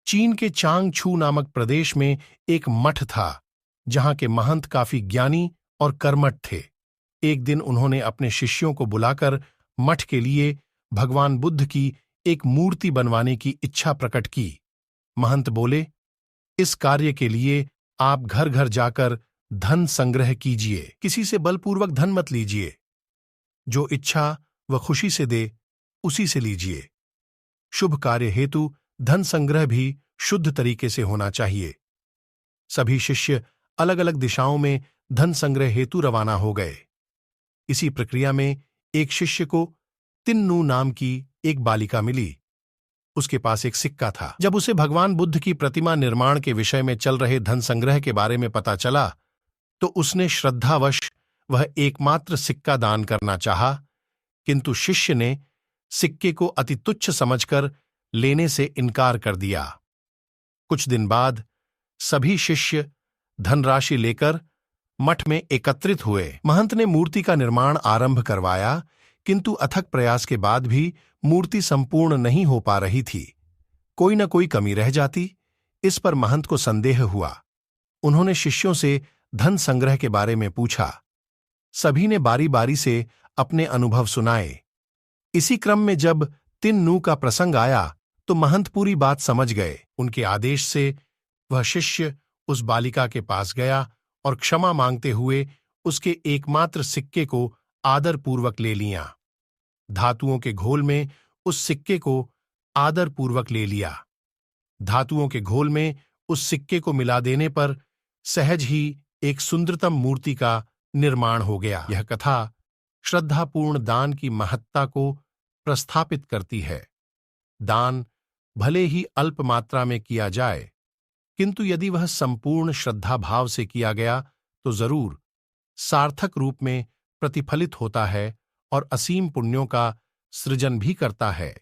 चीन के चांगछू नामक प्रदेश में एक मठ था, जहां के महंत काफी ज्ञानी और कर्मठ थे। एक दिन उन्होंने अपने शिष्यों को बुलाकर मठ के लिए भगवान बुद्ध की एक मूर्ति बनवाने की इच्छा प्रकट की। महंत बोले, इस कार्य के लिए आप घर घर जाकर धन संग्रह कीजिए, किसी से बलपूर्वक धन मत लीजिए। जो इच्छा वह खुशी से दे, उसी से लीजिए। शुभ कार्य हेतु धन संग्रह भी शुद्ध तरीके से होना चाहिए। सभी शिष्य अलग अलग दिशाओं में धन संग्रह हेतु रवाना हो गए। इसी प्रक्रिया में एक शिष्य को तिन्नू नाम की एक बालिका मिली। उसके पास एक सिक्का था। जब उसे भगवान बुद्ध की प्रतिमा निर्माण के विषय में चल रहे धन संग्रह के बारे में पता चला, तो उसने श्रद्धावश वह एकमात्र सिक्का दान करना चाहा, किंतु शिष्य ने सिक्के को अति तुच्छ समझकर लेने से इनकार कर दिया। कुछ दिन बाद सभी शिष्य धनराशि लेकर मठ में एकत्रित हुए। महंत ने मूर्ति का निर्माण आरंभ करवाया, किंतु अथक प्रयास के बाद भी मूर्ति संपूर्ण नहीं हो पा रही थी। कोई न कोई कमी रह जाती। इस पर महंत को संदेह हुआ। उन्होंने शिष्यों से धन संग्रह के बारे में पूछा। सभी ने बारी बारी से अपने अनुभव सुनाए। इसी क्रम में जब तिन्नू का प्रसंग आया, तो महंत पूरी बात समझ गए। उनके आदेश से वह शिष्य उस बालिका के पास गया और क्षमा मांगते हुए उसके एकमात्र सिक्के को आदरपूर्वक ले लिया। धातुओं के घोल में उस सिक्के को आदरपूर्वक ले लिया। धातुओं के घोल में उस सिक्के को मिला देने पर सहज ही एक सुंदरतम मूर्ति का निर्माण हो गया। यह कथा श्रद्धापूर्ण दान की महत्ता को प्रस्थापित करती है। दान भले ही अल्प मात्रा में किया जाए, किंतु यदि वह संपूर्ण श्रद्धा भाव से किया गया तो जरूर सार्थक रूप में प्रतिफलित होता है और असीम पुण्यों का सृजन भी करता है।